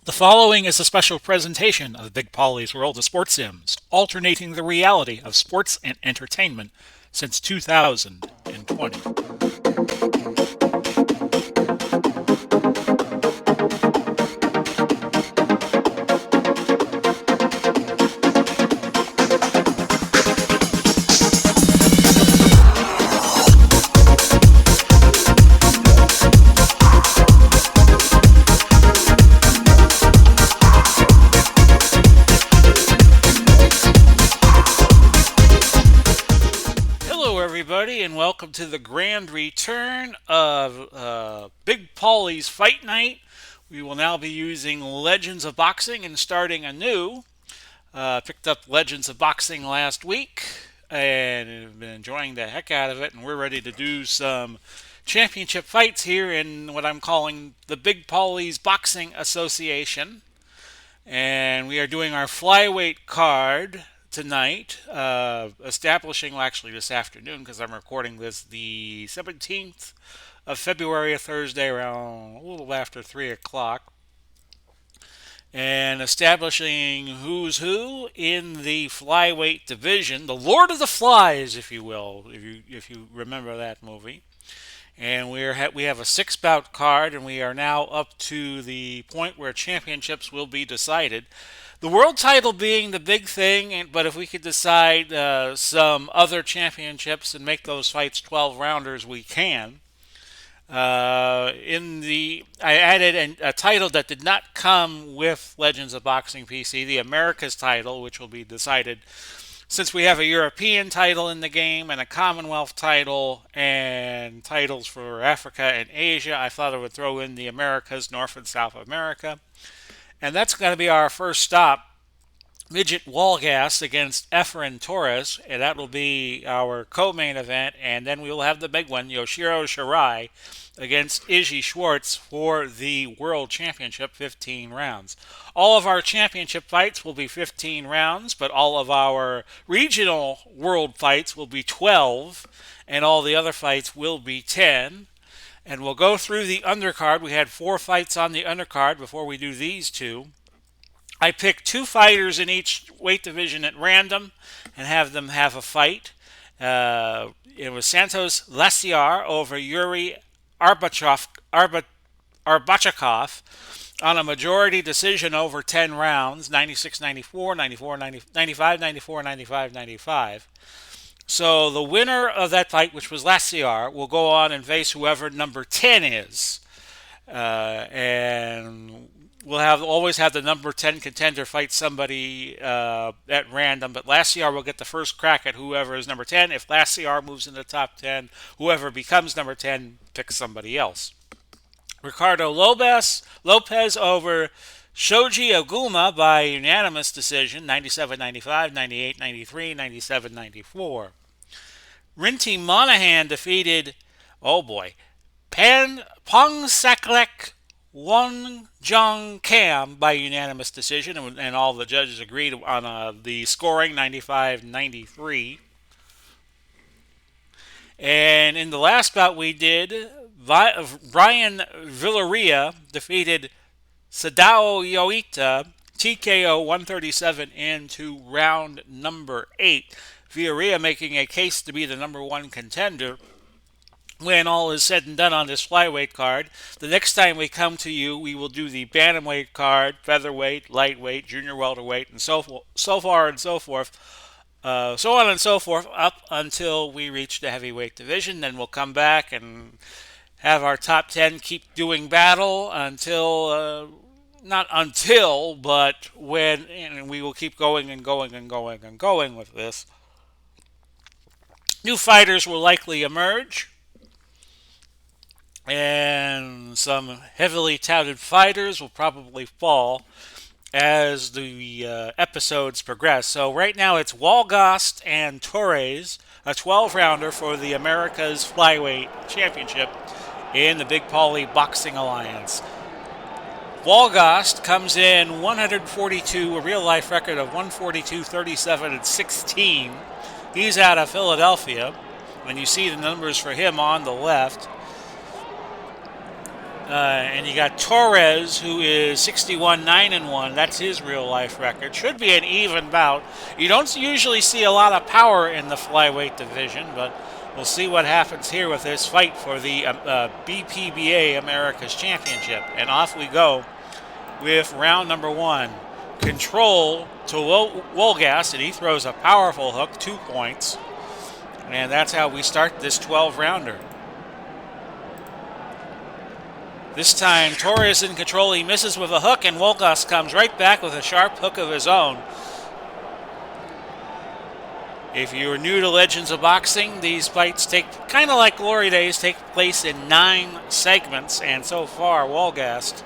The following is a special presentation of Big Pauly's World of Sports Sims, alternating the reality of sports and entertainment since 2020. Hello, everybody, and welcome to the grand return of Big Pauly's Fight Night. We will now be using Legends of Boxing and starting anew. Picked up Legends of Boxing last week and have been enjoying the heck out of it, and we're ready to do some championship fights here in what I'm calling the Big Pauly's Boxing Association. And we are doing our flyweight card tonight, establishing, well, actually this afternoon, because I'm recording this the 17th of February, a Thursday, around a little after 3 o'clock, and establishing who's who in the flyweight division, the Lord of the Flies, if you will, if you remember that movie. And we have a six-bout card, and we are now up to the point where championships will be decided. The world title being the big thing, but if we could decide some other championships and make those fights 12 rounders, we can. I added a title that did not come with Legends of Boxing PC, the America's title, which will be decided since we have a European title in the game and a Commonwealth title and titles for Africa and Asia. I thought I would throw in the Americas, North and South America. And that's going to be our first stop. Midget Walgas against Efren Torres, and that will be our co-main event. And then we will have the big one, Yoshiro Shirai against Izzy Schwartz for the World Championship, 15 rounds. All of our championship fights will be 15 rounds, but all of our regional world fights will be 12, and all the other fights will be 10. And we'll go through the undercard. We had 4 fights on the undercard before we do these two. I picked 2 fighters in each weight division at random and have them have a fight. It was Santos Laciar over Yuri Arbachakov on a majority decision over 10 rounds, 96-94, 94-95, 94-95-95. So the winner of that fight, which was Laciar, will go on and face whoever number 10 is. And we'll always have the number 10 contender fight somebody at random, but Laciar will get the first crack at whoever is number 10. If Laciar moves in the top 10, whoever becomes number 10 picks somebody else. Ricardo Lopez over Shoji Oguma by unanimous decision, 97-95, 98-93, 97-94. Rinty Monahan defeated, oh boy, Pongsaklek Won Jong Kam by unanimous decision, and all the judges agreed on the scoring, 95-93. And in the last bout we did, Brian Villaria defeated Sadao Yoita, TKO 137 into round number 8. Villaria making a case to be the number 1 contender when all is said and done on this flyweight card. The next time we come to you, we will do the bantamweight card, featherweight, lightweight, junior welterweight, and so on and so forth, up until we reach the heavyweight division. Then we'll come back and have our top 10 keep doing battle until, not until, but when, and we will keep going and going and going and going with this. New fighters will likely emerge, and some heavily touted fighters will probably fall as the episodes progress. So right now it's Walgast and Torres, a 12-rounder for the America's Flyweight Championship in the Big Pauly Boxing Alliance. Walgast comes in 142, a real-life record of 142, 37, and 16. He's out of Philadelphia, and you see the numbers for him on the left. And you got Torres, who is 61-9-1. That's his real life record. Should be an even bout. You don't usually see a lot of power in the flyweight division, but we'll see what happens here with this fight for the BPBA America's Championship. And off we go with round number one. Control to Wolgast, and he throws a powerful hook, 2 points. And that's how we start this 12-rounder. This time, Torres in control. He misses with a hook, and Wolgast comes right back with a sharp hook of his own. If you're new to Legends of Boxing, these fights take, kind of like Glory Days, take place in 9 segments, and so far, Wolgast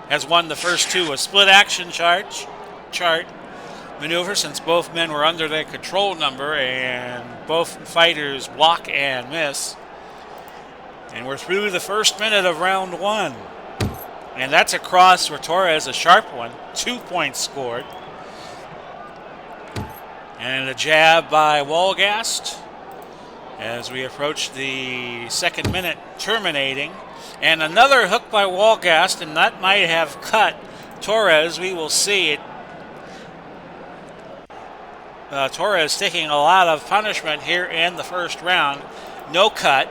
has won the first 2. A split action chart maneuver, since both men were under their control number, and both fighters block and miss. And we're through the first minute of round one. And that's a cross for Torres, a sharp one. 2 points scored. And a jab by Wolgast as we approach the second minute terminating. And another hook by Wolgast, and that might have cut Torres. We will see it. Torres taking a lot of punishment here in the first round. No cut.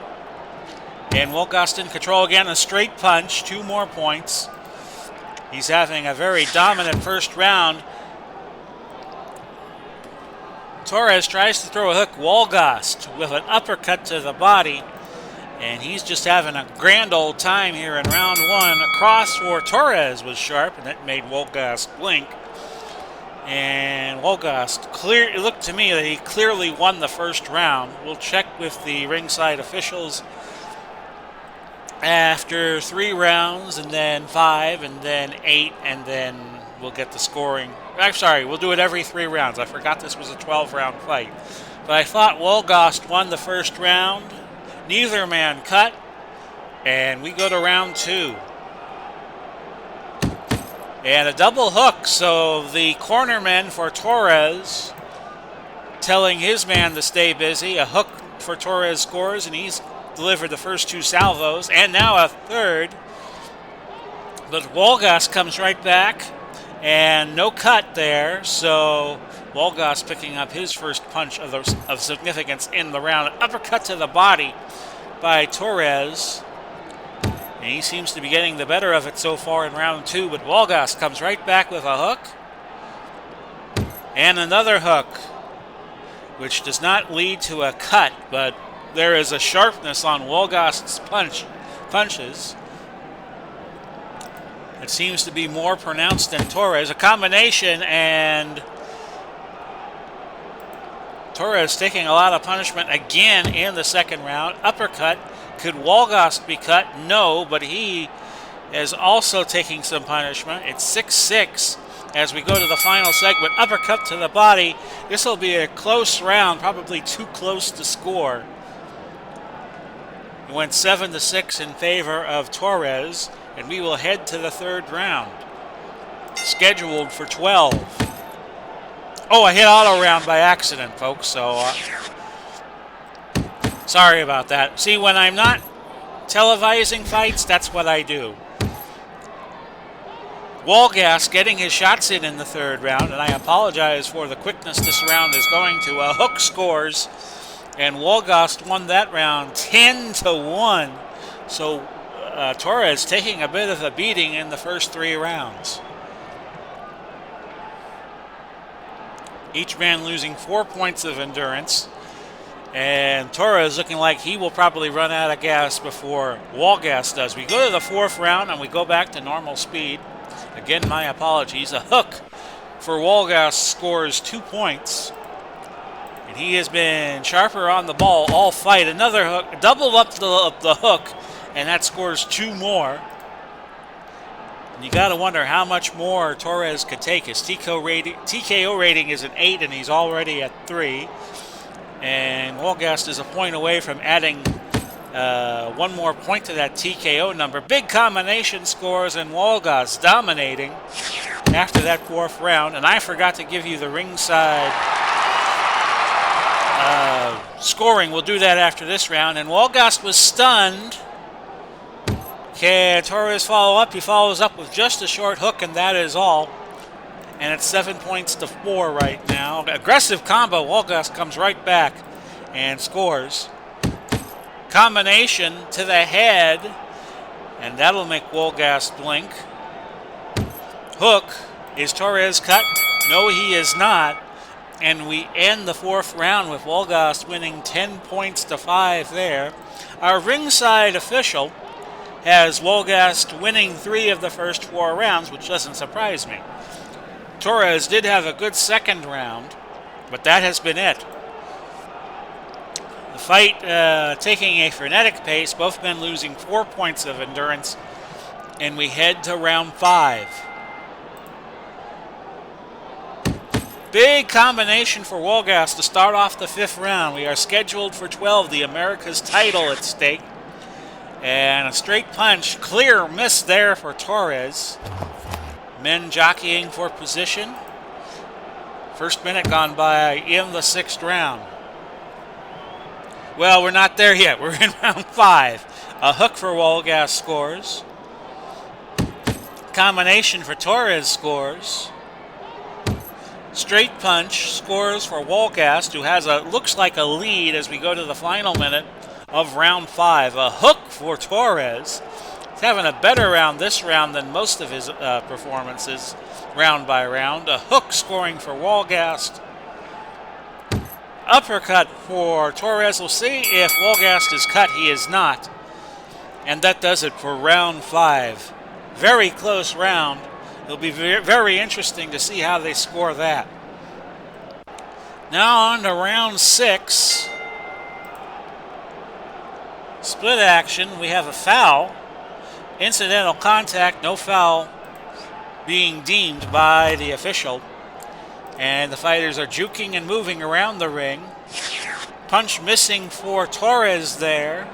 And Wolgast in control again, a straight punch, 2 more points. He's having a very dominant first round. Torres tries to throw a hook. Wolgast with an uppercut to the body. And he's just having a grand old time here in round one. A cross for Torres was sharp, and that made Wolgast blink. And Wolgast, it looked to me that he clearly won the first round. We'll check with the ringside officials after 3 rounds, and then 5, and then 8, and then we'll get the scoring. I'm sorry, we'll do it every 3 rounds. I forgot this was a 12-round fight. But I thought Wolgast won the first round. Neither man cut, and we go to round 2. And a double hook, so the cornerman for Torres telling his man to stay busy. A hook for Torres scores, and he's delivered the first 2 salvos, and now a third. But Wolgast comes right back, and no cut there, so Wolgast picking up his first punch of significance in the round. An uppercut to the body by Torres, and he seems to be getting the better of it so far in round 2, but Wolgast comes right back with a hook, and another hook, which does not lead to a cut, but there is a sharpness on Wolgast's punches. It seems to be more pronounced than Torres. A combination, and Torres taking a lot of punishment again in the second round. Uppercut. Could Wolgast be cut? No, but he is also taking some punishment. It's 6-6 as we go to the final segment. Uppercut to the body. This will be a close round, probably too close to score. It went 7-6 in favor of Torres, and we will head to the third round, scheduled for 12. Oh, I hit auto round by accident, folks, so sorry about that. See, when I'm not televising fights, that's what I do. Wolgast getting his shots in the third round, and I apologize for the quickness this round is going to. A hook scores, and Wolgast won that round 10-1. So Torres taking a bit of a beating in the first 3 rounds. Each man losing 4 points of endurance. And Torres looking like he will probably run out of gas before Wolgast does. We go to the 4th round and we go back to normal speed. Again, my apologies. A hook for Wolgast scores 2 points. And he has been sharper on the ball all fight. Another hook, doubled up the hook, and that scores 2 more. And you got to wonder how much more Torres could take. His TKO rating is an 8, and he's already at 3. And Wolgast is a point away from adding 1 more point to that TKO number. Big combination scores, and Wolgast dominating after that 4th round. And I forgot to give you the ringside scoring. We'll do that after this round. And Wolgast was stunned Can Torres follow up? He follows up with just a short hook, and that is all. And it's 7 points to 4 right now. Aggressive combo. Wolgast comes right back and scores. Combination to the head, and that'll make Wolgast blink. Hook. Is Torres cut? No, he is not. And we end the fourth round with Wolgast winning 10 points to 5 there. Our ringside official has Wolgast winning 3 of the first 4 rounds, which doesn't surprise me. Torres did have a good second round, but that has been it. The fight taking a frenetic pace, both men losing 4 points of endurance, and we head to round 5. Big combination for Wolgast to start off the 5th round. We are scheduled for 12, the America's title at stake. And a straight punch, clear miss there for Torres. Men jockeying for position. First minute gone by in the 6th round. Well, we're not there yet. We're in round 5. A hook for Wolgast scores. Combination for Torres scores. Straight punch scores for Wolgast, who has looks like a lead as we go to the final minute of round 5. A hook for Torres. He's having a better round this round than most of his performances, round by round. A hook scoring for Wolgast. Uppercut for Torres. We'll see if Wolgast is cut. He is not. And that does it for round 5. Very close round. It'll be very interesting to see how they score that. Now on to round 6. Split action. We have a foul. Incidental contact, no foul being deemed by the official. And the fighters are juking and moving around the ring. Punch missing for Torres there.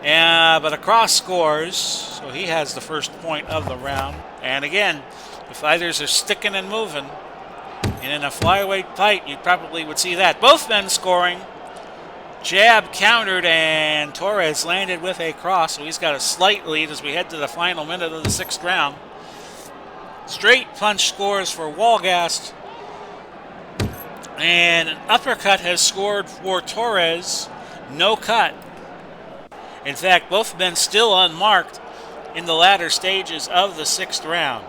But a cross scores, so he has the first point of the round. And again, the fighters are sticking and moving. And in a flyweight fight, you probably would see that. Both men scoring. Jab countered, and Torres landed with a cross, so he's got a slight lead as we head to the final minute of the 6th round. Straight punch scores for Wolgast. And an uppercut has scored for Torres. No cut. In fact, both men still unmarked in the latter stages of the 6th round.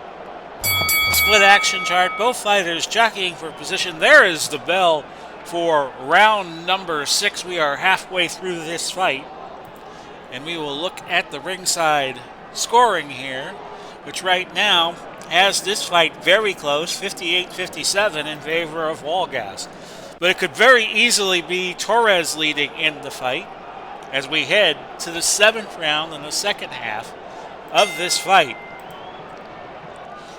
Split action chart, both fighters jockeying for position. There is the bell for round number 6. We are halfway through this fight. And we will look at the ringside scoring here, which right now has this fight very close, 58-57 in favor of Wolgast. But it could very easily be Torres leading in the fight as we head to the 7th round in the second half of this fight.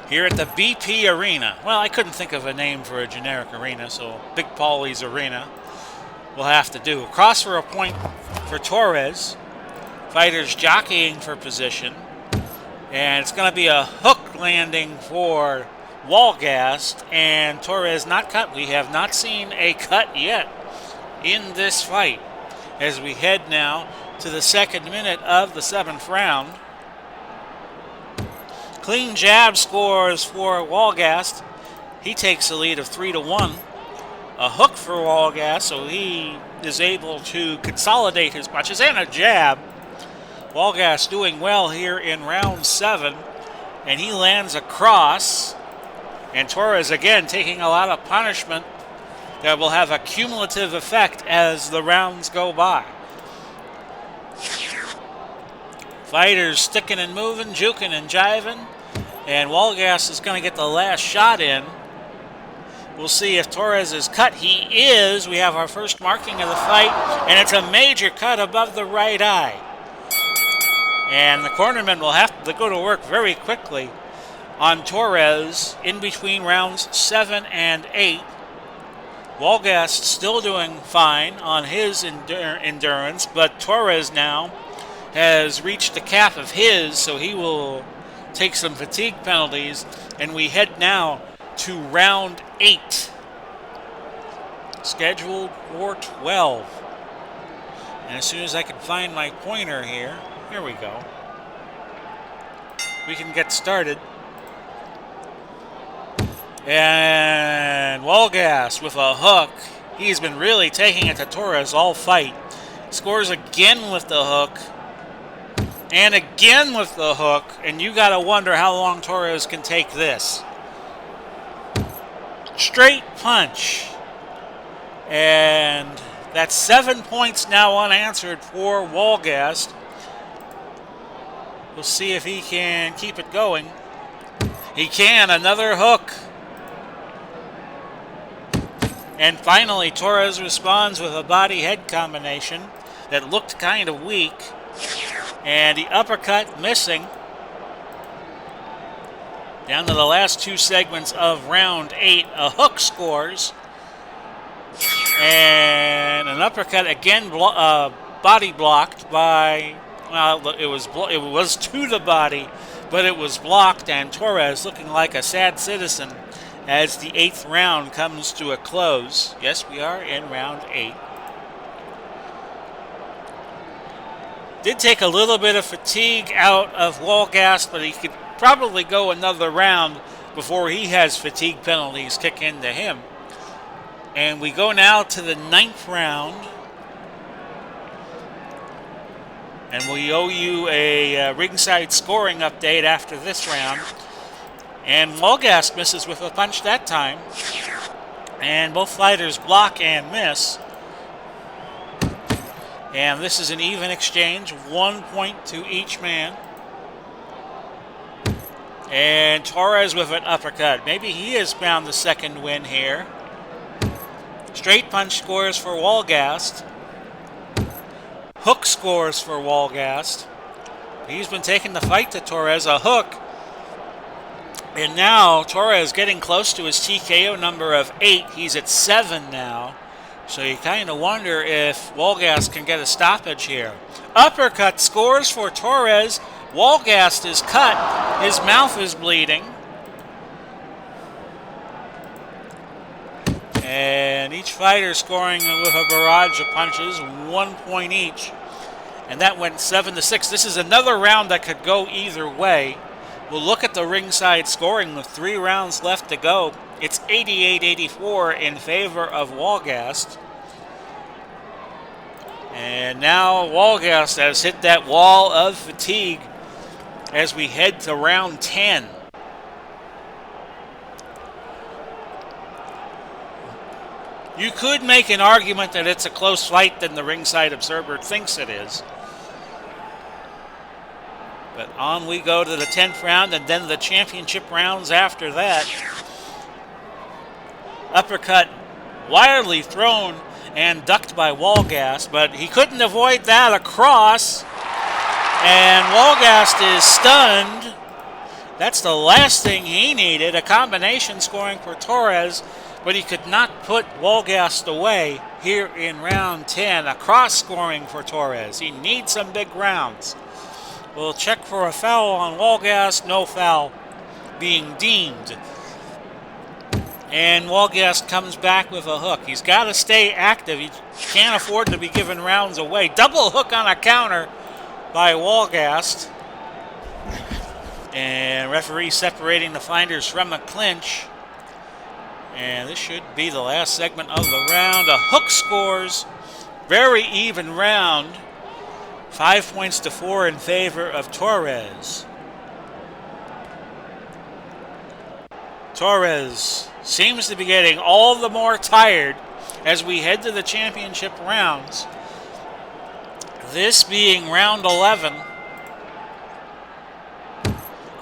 Here at the BP Arena. Well, I couldn't think of a name for a generic arena, so Big Pauly's Arena will have to do. Cross for a point for Torres. Fighters jockeying for position. And it's going to be a hook landing for Wolgast, and Torres not cut. We have not seen a cut yet in this fight as we head now to the 2nd minute of the 7th round. Clean jab scores for Wolgast. He takes a lead of 3-1. A hook for Wolgast, so he is able to consolidate his punches, and a jab. Wolgast doing well here in round 7, and he lands a cross. And Torres again taking a lot of punishment that will have a cumulative effect as the rounds go by. Fighters sticking and moving, juking and jiving. And Wolgast is going to get the last shot in. We'll see if Torres is cut. He is. We have our first marking of the fight. And it's a major cut above the right eye. And the cornerman will have to go to work very quickly on Torres in between rounds 7 and 8. Wolgast still doing fine on his endurance, but Torres now has reached the cap of his, so he will take some fatigue penalties, and we head now to round 8, scheduled for 12. And as soon as I can find my pointer here we go. we can get started. And Walgas with a hook. He's been really taking it to Torres all fight. Scores again with the hook. And again with the hook. And you got to wonder how long Torres can take this. Straight punch. And that's 7 points now unanswered for Walgast. We'll see if he can keep it going. He can. Another hook. And finally, Torres responds with a body-head combination that looked kind of weak. And the uppercut missing. Down to the last two segments of round 8. A hook scores. And an uppercut again body blocked by, well, it was to the body, but it was blocked, and Torres looking like a sad citizen as the 8th round comes to a close. Yes, we are in round 8. Did take a little bit of fatigue out of Walgast, but he could probably go another round before he has fatigue penalties kick into him. And we go now to the 9th round. And we owe you a ringside scoring update after this round. And Walgast misses with a punch that time. And both fighters block and miss. And this is an even exchange, 1 point to each man. And Torres with an uppercut. Maybe he has found the second win here. Straight punch scores for Walgast. Hook scores for Walgast. He's been taking the fight to Torres. A hook. And now Torres getting close to his TKO number of 8. He's at 7 now. So you kind of wonder if Walgast can get a stoppage here. Uppercut scores for Torres. Walgast is cut. His mouth is bleeding. And each fighter scoring with a barrage of punches, 1 point each. And that went 7-6. This is another round that could go either way. We'll look at the ringside scoring with 3 rounds left to go. It's 88-84 in favor of Walgast. And now Walgast has hit that wall of fatigue as we head to round 10. You could make an argument that it's a close fight than the ringside observer thinks it is. But on we go to the 10th round and then the championship rounds after that. Uppercut wildly thrown and ducked by Walgast, but he couldn't avoid that across. And Walgast is stunned. That's the last thing he needed, a combination scoring for Torres. But he could not put Walgast away here in round 10. A cross scoring for Torres. He needs some big rounds. We'll check for a foul on Walgast. No foul being deemed. And Walgast comes back with a hook. He's got to stay active. He can't afford to be giving rounds away. Double hook on a counter by Walgast. And referee separating the fighters from the clinch. And this should be the last segment of the round. A hook scores. Very even round. 5 points to 4 in favor of Torres. Torres seems to be getting all the more tired as we head to the championship rounds. This being round 11.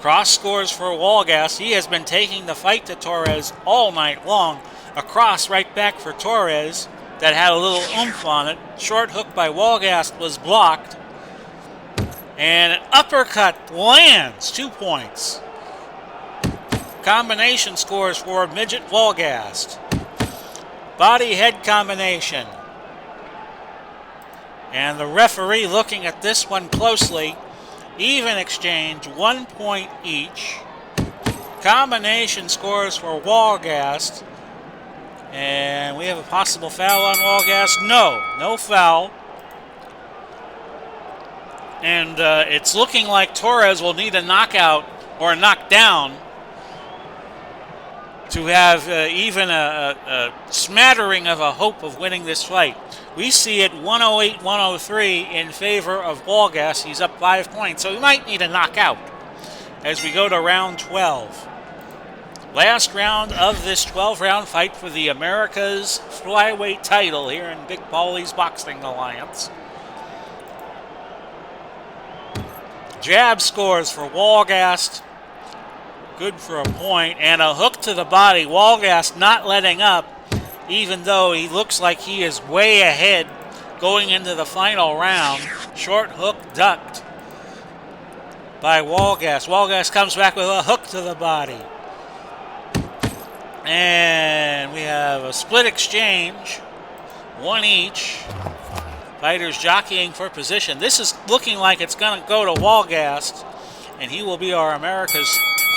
Cross scores for Walgast. He has been taking the fight to Torres all night long. A cross right back for Torres that had a little oomph on it. Short hook by Walgast was blocked. And an uppercut lands. 2 points. Combination scores for Midget Walgast. Body head combination. And the referee looking at this one closely. Even exchange, 1 point each. Combination scores for Walgast. And we have a possible foul on Walgast. No foul. And it's looking like Torres will need a knockout or a knockdown to have even a smattering of a hope of winning this fight. We see it 108-103 in favor of Walgas. He's up 5 points, so he might need a knockout as we go to round 12. Last round of this 12-round fight for the America's Flyweight title here in Big Pauly's Boxing Alliance. Jab scores for Walgast. Good for a point. And a hook to the body. Walgast not letting up, even though he looks like he is way ahead going into the final round. Short hook ducked by Walgast. Walgast comes back with a hook to the body. And we have a split exchange. One each. Fighters jockeying for position. This is looking like it's going to go to Walgast, and he will be our America's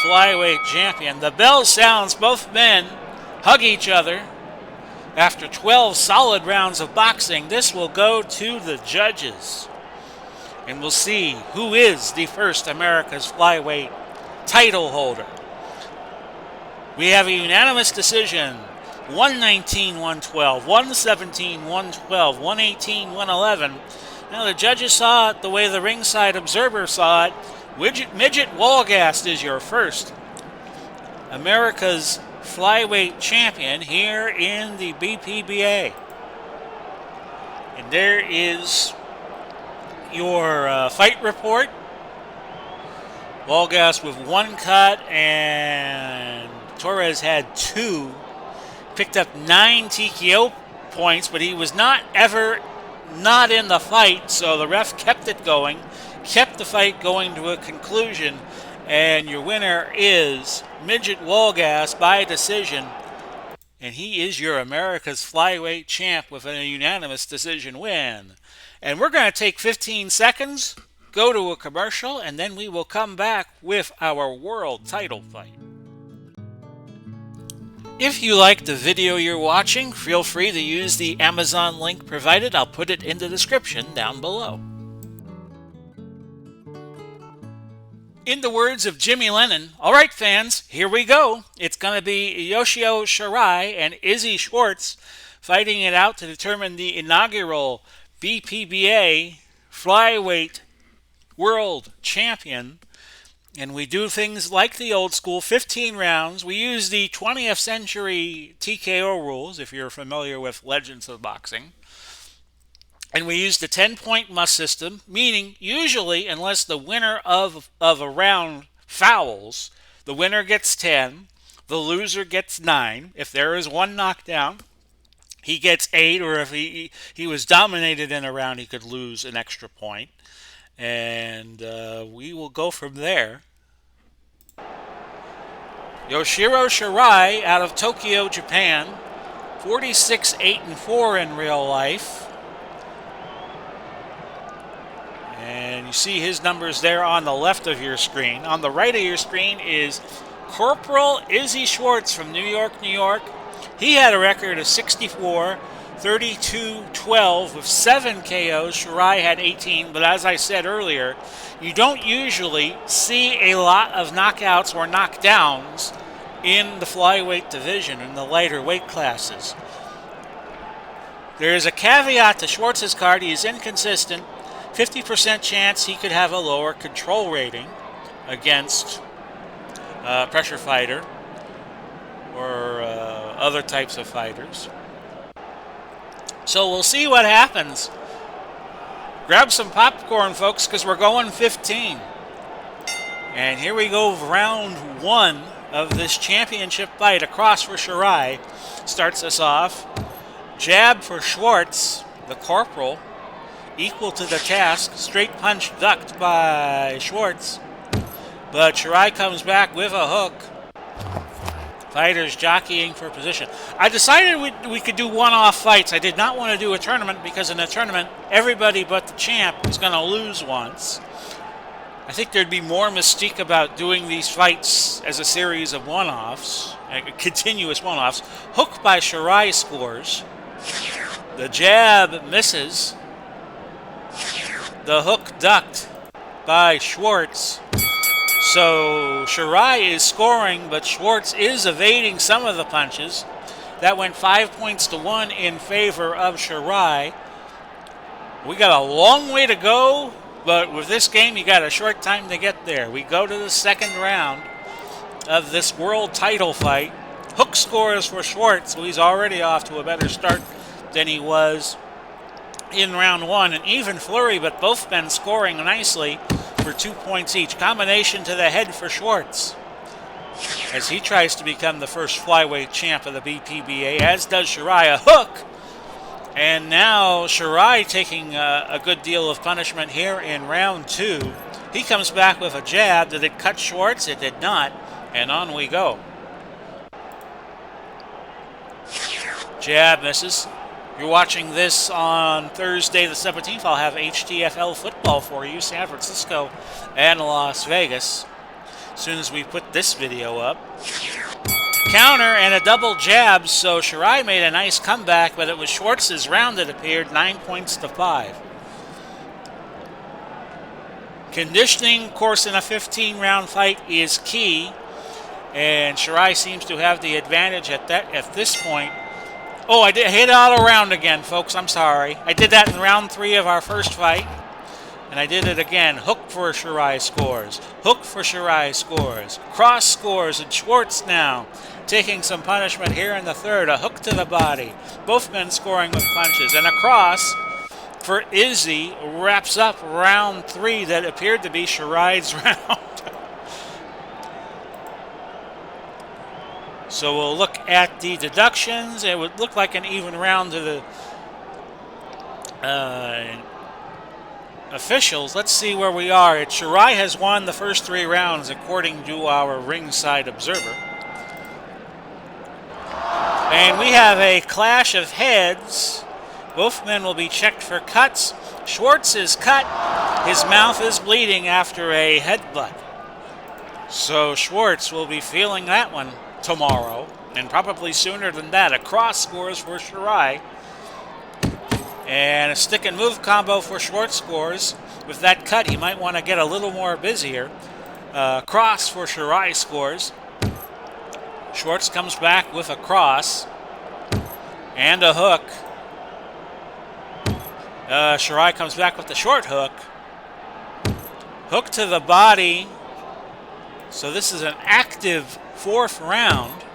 Flyweight champion. The bell sounds. Both men hug each other. After 12 solid rounds of boxing, this will go to the judges. And we'll see who is the first America's Flyweight title holder. We have a unanimous decision. 119-112, 117-112, 118-111. Now the judges saw it the way the ringside observer saw it. Midget Walgast is your first America's Flyweight champion here in the BPBA. And there is your fight report. Walgast with 1 cut, and Torres had 2. Picked up 9 TKO points, but he was not in the fight, so the ref kept it going, kept the fight going to a conclusion, and your winner is Midget Walgast by decision, and he is your America's Flyweight champ with a unanimous decision win. And we're going to take 15 seconds, go to a commercial, and then we will come back with our world title fight. If you like the video you're watching, feel free to use the Amazon link provided. I'll put it in the description down below. In the words of Jimmy Lennon, all right fans, here we go. It's going to be Yoshiro Shirai and Izzy Schwartz fighting it out to determine the inaugural BPBA Flyweight World Champion. And we do things like the old school 15 rounds. We use the 20th century TKO rules, if you're familiar with Legends of Boxing. And we use the 10-point must system, meaning usually, unless the winner of a round fouls, the winner gets 10, the loser gets 9. If there is one knockdown, he gets 8, or if he was dominated in a round, he could lose an extra point. And we will go from there. Yoshiro Shirai out of Tokyo, Japan. 46-8-4 in real life. And you see his numbers there on the left of your screen. On the right of your screen is Corporal Izzy Schwartz from New York, New York. He had a record of 64, 32-12 with 7 KOs. Shirai had 18, but as I said earlier, you don't usually see a lot of knockouts or knockdowns in the Flyweight division, in the lighter weight classes. There is a caveat to Schwartz's card. He is inconsistent. 50% chance he could have a lower control rating against pressure fighter or other types of fighters. So we'll see what happens. Grab some popcorn, folks, because we're going 15. And here we go, round 1 of this championship fight. Across for Shirai starts us off. Jab for Schwartz, the corporal, equal to the task. Straight punch ducked by Schwartz. But Shirai comes back with a hook. Fighters jockeying for position. I decided we could do one-off fights. I did not want to do a tournament because in a tournament, everybody but the champ is going to lose once. I think there'd be more mystique about doing these fights as a series of one-offs, continuous one-offs. Hook by Shirai scores. The jab misses. The hook ducked by Schwartz. So Shirai is scoring, but Schwartz is evading some of the punches. That went 5 points to 1 in favor of Shirai. We got a long way to go, but with this game, you got a short time to get there. We go to the second round of this world title fight. Hook scores for Schwartz, so he's already off to a better start than he was in round one. An even flurry, but both men scoring nicely for 2 points each. Combination to the head for Schwartz as he tries to become the first flyweight champ of the BPBA, as does Shirai. A hook, and now Shirai taking a good deal of punishment here in round two. He comes back with a jab. Did it cut Schwartz? It did not, and on we go. Jab misses. You're watching this on Thursday the 17th. I'll have HTFL football for you, San Francisco and Las Vegas, as soon as we put this video up. Counter and a double jab, so Shirai made a nice comeback, but it was Schwartz's round, it appeared, 9 points to 5. Conditioning, of course, in a 15-round fight is key, and Shirai seems to have the advantage at this point. Oh, I hit it all around again, folks. I'm sorry. I did that in round 3 of our first fight, and I did it again. Hook for Shirai scores. Hook for Shirai scores. Cross scores, and Schwartz now taking some punishment here in the third. A hook to the body. Both men scoring with punches. And a cross for Izzy wraps up round 3 that appeared to be Shirai's round. So we'll look at the deductions. It would look like an even round to the officials. Let's see where we are. Shirai has won the first 3 rounds according to our ringside observer. And we have a clash of heads. Both men will be checked for cuts. Schwartz is cut. His mouth is bleeding after a headbutt. So Schwartz will be feeling that one tomorrow, and probably sooner than that. A cross scores for Shirai, and a stick and move combo for Schwartz scores. With that cut, he might want to get a little more busier. Cross for Shirai scores. Schwartz comes back with a cross and a hook. Shirai comes back with the short hook. Hook to the body. So this is an active 4th round,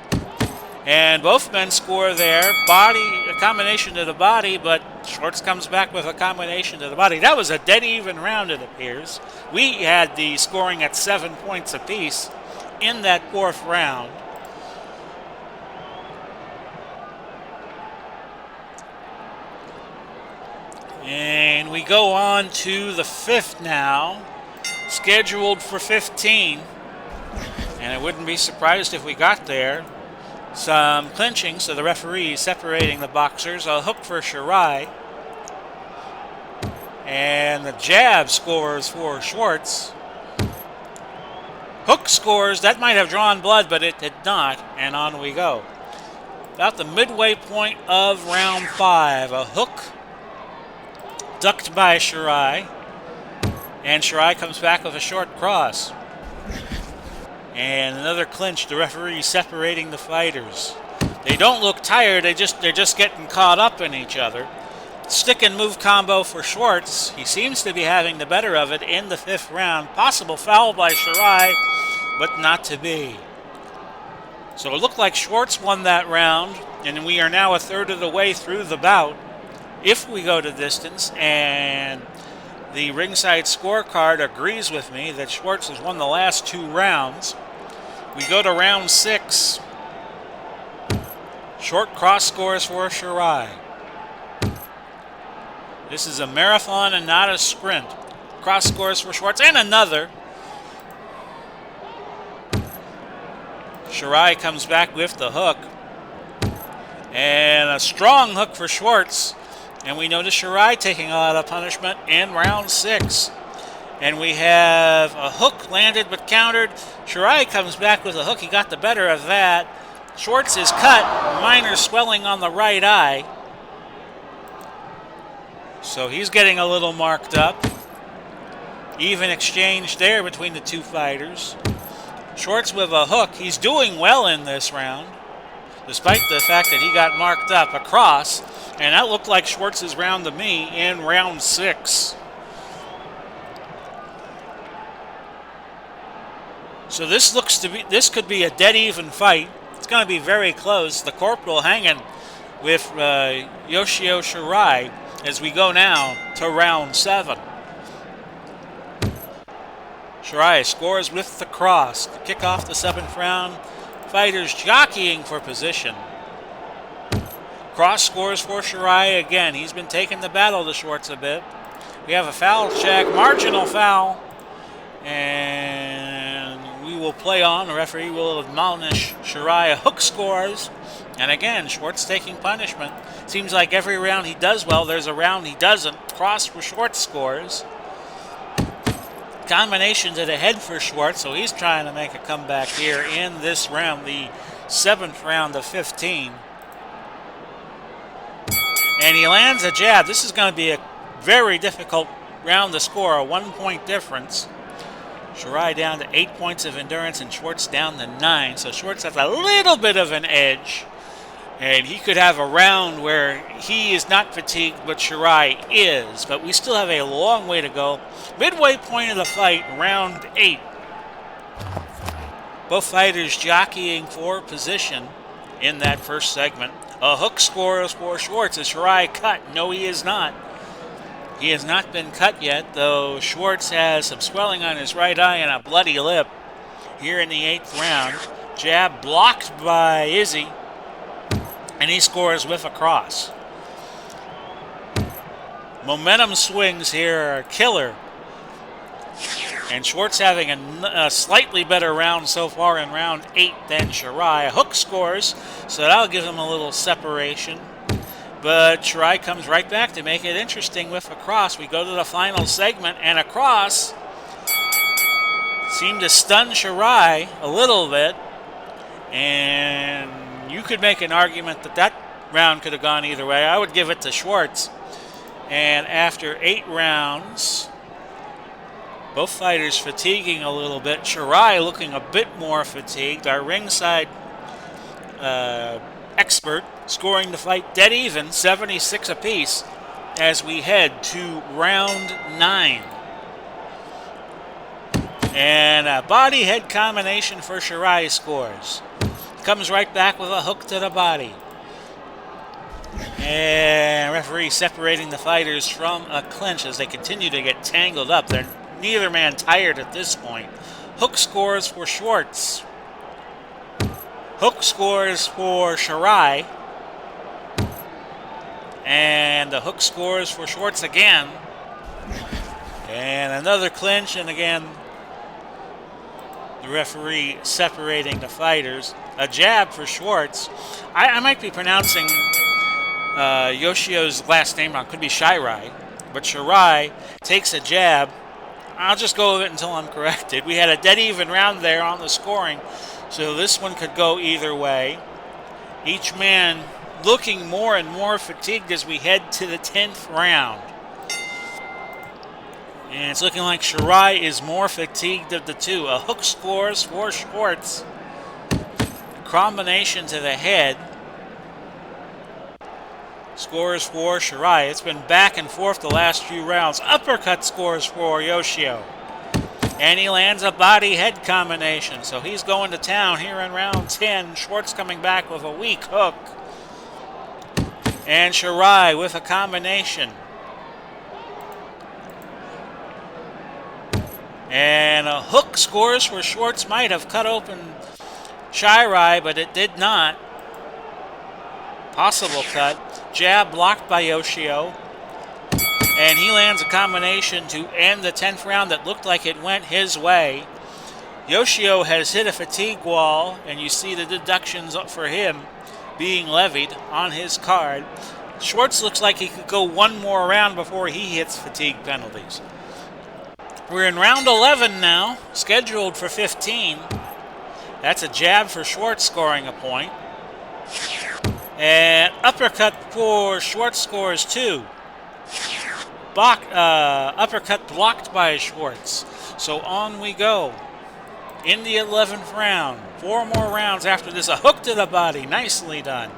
and both men score there. Body, a combination to the body, but Schwartz comes back with a combination to the body. That was a dead even round, it appears. We had the scoring at 7 points apiece in that 4th round. And we go on to the 5th now, scheduled for 15. And I wouldn't be surprised if we got there. Some clinching, so the referee separating the boxers. A hook for Shirai. And the jab scores for Schwartz. Hook scores. That might have drawn blood, but it did not. And on we go. About the midway point of round 5. A hook ducked by Shirai. And Shirai comes back with a short cross. And another clinch, the referee separating the fighters. They don't look tired, they're just getting caught up in each other. Stick and move combo for Schwartz. He seems to be having the better of it in the 5th round. Possible foul by Shirai, but not to be. So it looked like Schwartz won that round, and we are now a third of the way through the bout. If we go to distance, and the ringside scorecard agrees with me that Schwartz has won the last 2 rounds. We go to round 6. Short cross scores for Shirai. This is a marathon and not a sprint. Cross scores for Schwartz, and another. Shirai comes back with the hook. And a strong hook for Schwartz. And we notice Shirai taking a lot of punishment in round 6. And we have a hook landed but countered. Shirai comes back with a hook. He got the better of that. Schwartz is cut. Minor swelling on the right eye. So he's getting a little marked up. Even exchange there between the two fighters. Schwartz with a hook. He's doing well in this round, despite the fact that he got marked up across. And that looked like Schwartz's round to me in round 6. So this could be a dead even fight. It's going to be very close. The Corporal hanging with Yoshiro Shirai as we go now to round 7. Shirai scores with the cross to kick off the 7th round. Fighters jockeying for position. Cross scores for Shirai again. He's been taking the battle to Schwartz a bit. We have a foul check, marginal foul. And we will play on. The referee will admonish Shirai. Hook scores. And again, Schwartz taking punishment. Seems like every round he does well, there's a round he doesn't. Cross for Schwartz scores. Combination to the head for Schwartz, so he's trying to make a comeback here in this round, the 7th round of 15. And he lands a jab. This is going to be a very difficult round to score, a 1-point difference. Shirai down to 8 points of endurance and Schwartz down to 9. So Schwartz has a little bit of an edge. And he could have a round where he is not fatigued, but Shirai is. But we still have a long way to go. Midway point of the fight, round 8. Both fighters jockeying for position in that first segment. A hook scores for Schwartz. Is Shirai cut? No, he is not. He has not been cut yet, though Schwartz has some swelling on his right eye and a bloody lip here in the 8th round. Jab blocked by Izzy. And he scores with a cross. Momentum swings here are killer. And Schwartz having a slightly better round so far in round 8 than Shirai. Hook scores, so that'll give him a little separation. But Shirai comes right back to make it interesting with a cross. We go to the final segment, and a cross seemed to stun Shirai a little bit. And you could make an argument that that round could have gone either way. I would give it to Schwartz. And after 8 rounds, both fighters fatiguing a little bit. Shirai looking a bit more fatigued. Our ringside expert scoring the fight dead even, 76 apiece, as we head to round 9. And a body-head combination for Shirai scores. Comes right back with a hook to the body. And referee separating the fighters from a clinch as they continue to get tangled up. They're neither man tired at this point. Hook scores for Schwartz. Hook scores for Shirai. And the hook scores for Schwartz again. And another clinch, and again, the referee separating the fighters. A jab for Schwartz. I might be pronouncing Yoshio's last name wrong. Could be Shirai. But Shirai takes a jab. I'll just go with it until I'm corrected. We had a dead even round there on the scoring. So this one could go either way. Each man looking more and more fatigued as we head to the 10th round. And it's looking like Shirai is more fatigued of the two. A hook scores for Schwartz. Combination to the head. Scores for Shirai. It's been back and forth the last few rounds. Uppercut scores for Yoshio. And he lands a body-head combination. So he's going to town here in round 10. Schwartz coming back with a weak hook. And Shirai with a combination. And a hook scores for Schwartz. Might have cut open Shirai, but it did not. Possible cut. Jab blocked by Yoshio. And he lands a combination to end the 10th round that looked like it went his way. Yoshio has hit a fatigue wall, and you see the deductions for him being levied on his card. Schwartz looks like he could go one more round before he hits fatigue penalties. We're in round 11 now, scheduled for 15. That's a jab for Schwartz, scoring a point. And uppercut for Schwartz scores 2. uppercut blocked by Schwartz. So on we go. In the 11th round. 4 more rounds after this. A hook to the body. Nicely done.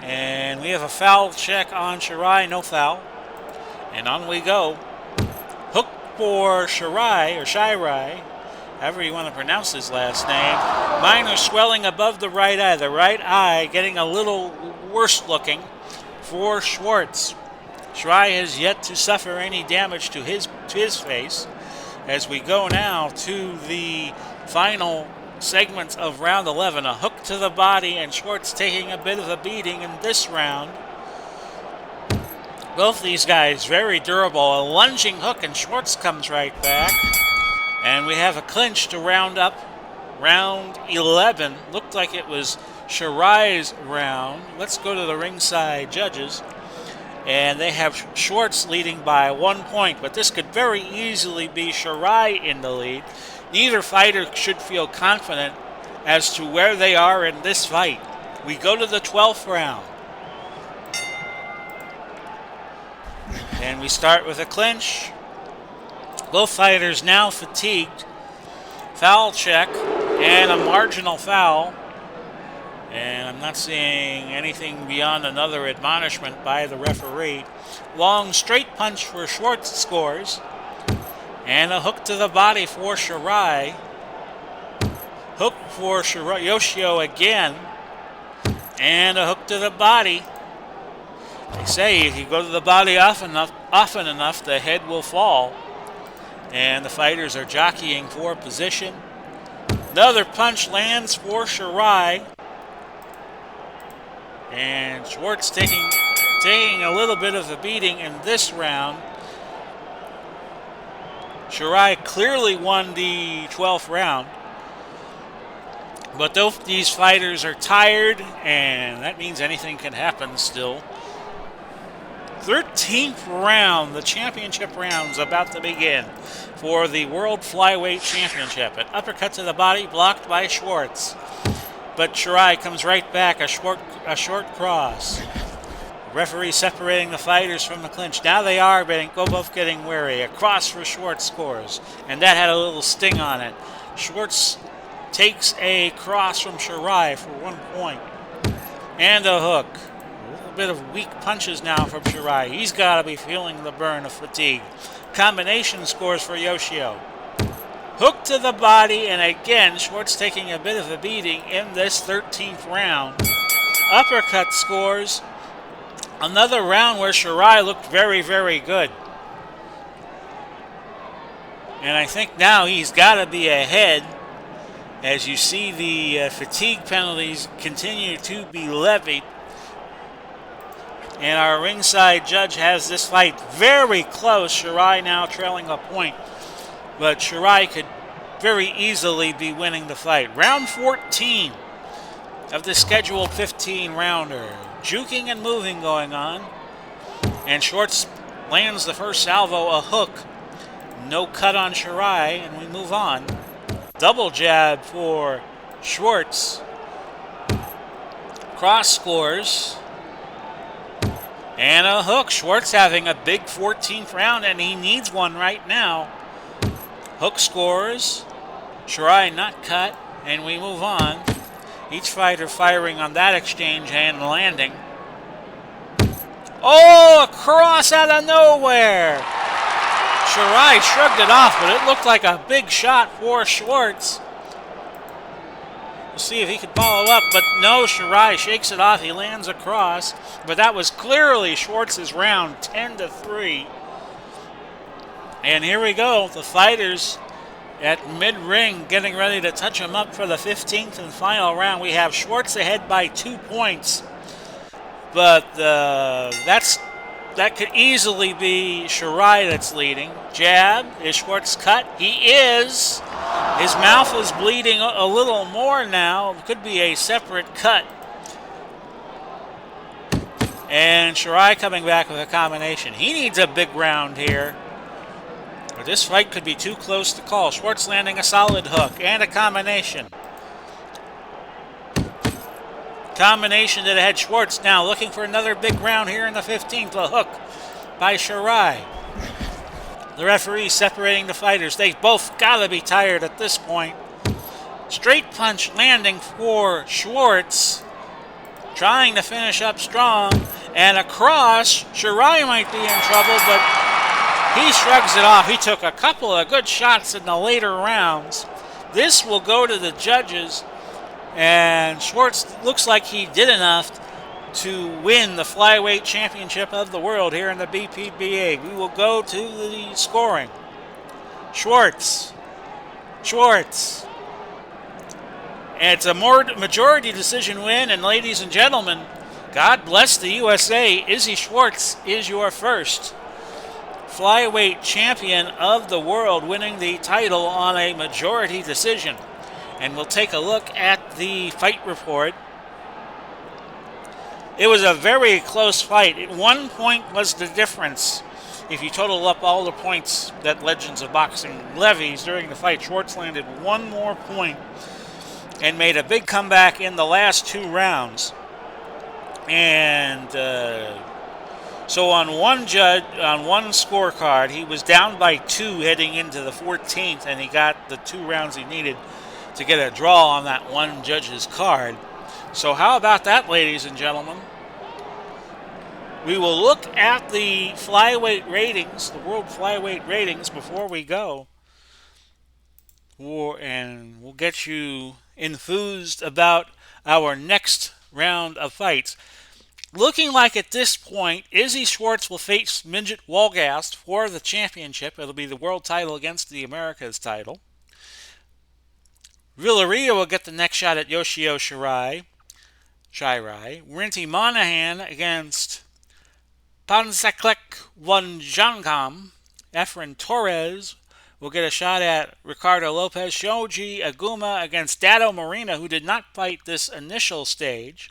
And we have a foul check on Shirai. No foul. And on we go. Hook for Shirai, or Shirai, however you want to pronounce his last name. Minor swelling above the right eye. The right eye getting a little worse looking for Schwartz. Shirai has yet to suffer any damage to his face. As we go now to the final segments of round 11. A hook to the body, and Schwartz taking a bit of a beating in this round. Both these guys very durable. A lunging hook, and Schwartz comes right back. And we have a clinch to round up round 11. Looked like it was Shirai's round. Let's go to the ringside judges. And they have Schwartz leading by 1 point, but this could very easily be Shirai in the lead. Neither fighter should feel confident as to where they are in this fight. We go to the 12th round. And we start with a clinch. Both fighters now fatigued. Foul check and a marginal foul. And I'm not seeing anything beyond another admonishment by the referee. Long straight punch for Schwartz scores. And a hook to the body for Shirai. Hook for Yoshio again. And a hook to the body. They say if you go to the body often enough, the head will fall. And the fighters are jockeying for position. Another punch lands for Shirai. And Schwartz taking a little bit of a beating in this round. Shirai clearly won the 12th round. But both these fighters are tired, and that means anything can happen still. 13th round, the championship round is about to begin for the World Flyweight Championship. An uppercut to the body blocked by Schwartz. But Shirai comes right back, a short cross. Referee separating the fighters from the clinch. Now they are both getting wary. A cross for Schwartz scores, and that had a little sting on it. Schwartz takes a cross from Shirai for 1 point. And a hook. A little bit of weak punches now from Shirai. He's got to be feeling the burn of fatigue. Combination scores for Yoshio. Hook to the body, and again, Schwartz taking a bit of a beating in this 13th round. Uppercut scores. Another round where Shirai looked very, very good. And I think now he's got to be ahead as you see the fatigue penalties continue to be levied. And our ringside judge has this fight very close. Shirai now trailing a point. But Shirai could very easily be winning the fight. Round 14 of the scheduled 15-rounder. Juking and moving going on. And Schwartz lands the first salvo, a hook. No cut on Shirai, and we move on. Double jab for Schwartz. Cross scores. And a hook. Schwartz having a big 14th round, and he needs one right now. Hook scores. Shirai not cut, and we move on. Each fighter firing on that exchange and landing. Oh, a cross out of nowhere. Shirai shrugged it off, but it looked like a big shot for Schwartz. We'll see if he can follow up, but no, Shirai shakes it off. He lands a cross, but that was clearly Schwartz's round, 10-3. And here we go, the fighters at mid-ring getting ready to touch him up for the 15th and final round. We have Schwartz ahead by 2 points, but that could easily be Shirai that's leading. Jab. Is Schwartz cut? He is. His mouth is bleeding a little more now. It could be a separate cut. And Shirai coming back with a combination. He needs a big round here. But this fight could be too close to call. Schwartz landing a solid hook and a combination. Combination to the head. Schwartz now looking for another big round here in the 15th. A hook. by Shirai. The referee separating the fighters. They both gotta be tired at this point. Straight punch landing for Schwartz. Trying to finish up strong. And across, Shirai might be in trouble, but he shrugs it off. He took a couple of good shots in the later rounds. This will go to the judges, and Schwartz looks like he did enough to win the Flyweight Championship of the world here in the BPBA. We will go to the scoring. Schwartz. And it's a majority decision win, and ladies and gentlemen, God bless the USA. Izzy Schwartz is your first Flyweight Champion of the world, winning the title on a majority decision. And we'll take a look at the fight report. It was a very close fight. At 1 point was the difference. If you total up all the points that Legends of Boxing levies during the fight, Schwartz landed one more point and made a big comeback in the last 2 rounds. And so on one scorecard, he was down by 2 heading into the 14th, and he got the 2 rounds he needed to get a draw on that one judge's card. So how about that, ladies and gentlemen? We will look at the flyweight ratings, the world flyweight ratings, before we go. And we'll get you enthused about our next round of fights. Looking like at this point, Izzy Schwartz will face Midget Wolgast for the championship. It'll be the world title against the Americas title. Villarreal will get the next shot at Yoshiro Shirai. Rinty Monahan against Pansaklek Wanjankam. Efren Torres will get a shot at Ricardo Lopez. Shoji Aguma against Dado Marina, who did not fight this initial stage.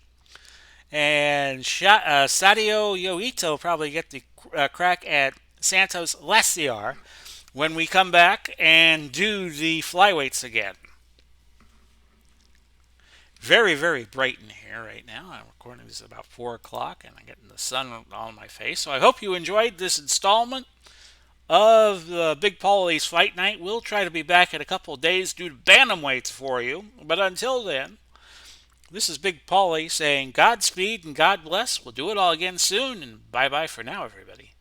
And Sadio Yoito will probably get the crack at Santos Leciar when we come back and do the flyweights again. Very, very bright in here right now. I'm recording this at about 4 o'clock, and I'm getting the sun on my face. So I hope you enjoyed this installment of Big Pauly's Fight Night. We'll try to be back in a couple of days due to bantamweights for you. But until then, this is Big Pauly saying Godspeed and God bless. We'll do it all again soon, and bye-bye for now, everybody.